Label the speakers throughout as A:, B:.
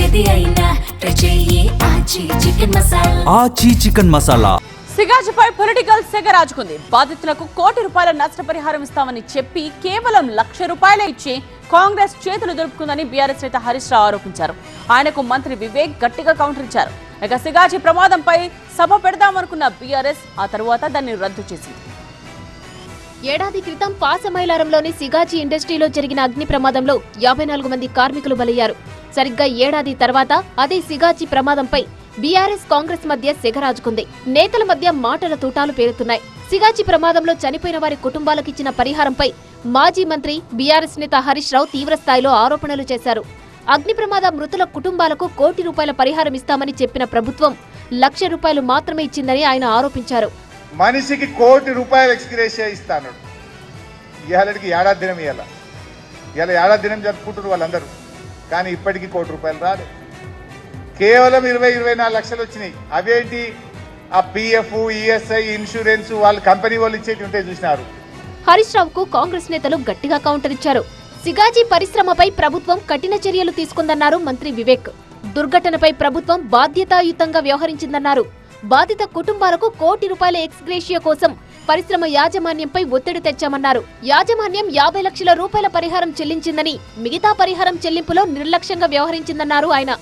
A: ఏది అయినా ట్రై చెయ్యి ఆచి చికెన్ మసాలా.
B: ఆచి చికెన్ మసాలా.
C: సిగాజిపై పొలిటికల్ సెగ రాజుకుంది. బాధితులకు ₹1 కోటి నష్టపరిహారం ఇస్తామని చెప్పి కేవలం ₹1,00,000 ఇచ్చి కాంగ్రెస్ చేతులు దులుపుకుందని బీఆర్ఎస్ నేత హరీష్ రావు ఆరోపించారు. ఆయనకు మంత్రి వివేక్ గట్టిగా కౌంటర్ ఇచ్చారు. ఇక సిగాజీ ప్రమాదంపై సభ పెడదామనుకున్న బీఆర్ఎస్ ఆ తరువాత దాన్ని రద్దు చేసింది.
D: ఏడాది క్రితం పాసమైలారంలోని సిగాజీ ఇండస్ట్రీలో జరిగిన అగ్ని ప్రమాదంలో 54 మంది కార్మికులు బలయ్యారు. సరిగ్గా ఏడాది తర్వాత అదే సిగాజీ ప్రమాదంపై బీఆర్ఎస్ కాంగ్రెస్ మధ్య సెగరాజుకుంది. నేతల మధ్య మాటల తూటాలు పేరుతున్నాయి. సిగాజీ ప్రమాదంలో చనిపోయిన వారి కుటుంబాలకిచ్చిన పరిహారంపై మాజీ మంత్రి బీఆర్ఎస్ నేత హరీష్ రావు తీవ్రస్థాయిలో ఆరోపణలు చేశారు. అగ్ని ప్రమాద మృతుల కుటుంబాలకు ₹1 కోటి పరిహారం ఇస్తామని చెప్పిన ప్రభుత్వం ₹1,00,000 మాత్రమే ఇచ్చిందని ఆయన ఆరోపించారు.
E: మనిషికి ₹1 కోటి ఎక్స్గ్రేషియా ఇస్తాను. ఇవాళకి ఏడాది దినం ఇవాళ ఏడాది దినం జరుపుకుంటున్నారు వాళ్ళందరూ. కానీ ఇప్పటికీ ₹1 కోటి రాలేదు. కేవలం 24 లక్షలు వచ్చినాయి. అవేంటి? ఆ పిఎఫ్, ఈఎస్ఐ, ఇన్సూరెన్స్ వాళ్ళు కంపెనీ వాళ్ళు ఇచ్చేటి ఉంటాయి చూసినారు.
D: హరీష్ రావుకు కాంగ్రెస్ నేతలు గట్టిగా కౌంటర్ ఇచ్చారు. సిగాజీ పరిశ్రమపై ప్రభుత్వం కఠిన చర్యలు తీసుకుందన్నారు మంత్రి వివేక్. దుర్ఘటనపై ప్రభుత్వం బాధ్యతాయుతంగా వ్యవహరించిందన్నారు. బాధిత కుటుంబాలకు ₹1 కోటి ఎక్స్గ్రేషియా కోసం పరిశ్రమ యాజమాన్యంపై ఒత్తిడి తెచ్చామన్నారు. యాజమాన్యం ₹50 లక్షల పరిహారం చెల్లించిందని, మిగతా పరిహారం చెల్లింపులో నిర్లక్ష్యంగా వ్యవహరించిందన్నారు ఆయన.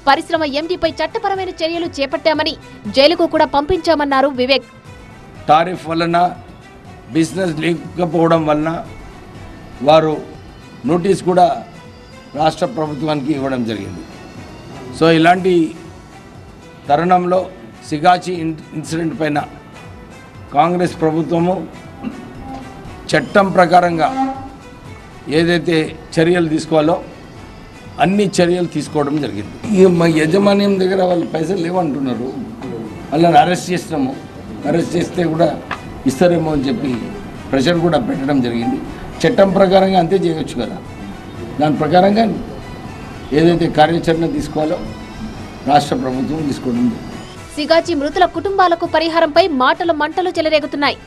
D: పరిశ్రమ ఎండీపై చట్టపరమైన చర్యలు చేపట్టామని, జైలుకు కూడా పంపించామన్నారు వివేక్.
F: టారిఫ్ వలన బిజినెస్ లేకపోవడం వలన వారు నోటీస్ కూడా రాష్ట్ర ప్రభుత్వానికి ఇవ్వడం జరిగింది. సో ఇలాంటి తరుణంలో సిగాచి ఇన్సిడెంట్ పైన కాంగ్రెస్ ప్రభుత్వము చట్టం ప్రకారంగా ఏదైతే చర్యలు తీసుకోవాలో అన్ని చర్యలు తీసుకోవడం జరిగింది. మా యజమాన్యం దగ్గర వాళ్ళు పైసలు లేవంటున్నారు. వాళ్ళని అరెస్ట్ చేసినాము. అరెస్ట్ చేస్తే కూడా ఇస్తారేమో అని చెప్పి ప్రెషర్ కూడా పెట్టడం జరిగింది. చట్టం ప్రకారంగా అంతే చేయవచ్చు కదా. దాని ప్రకారంగా ఏదైతే కార్యాచరణ తీసుకోవాలో రాష్ట్ర ప్రభుత్వం తీసుకోవడం జరిగింది.
D: సిగాజీ మృతుల కుటుంబాలకు పరిహారంపై మాటలు మంటలు చెలరేగుతున్నాయి.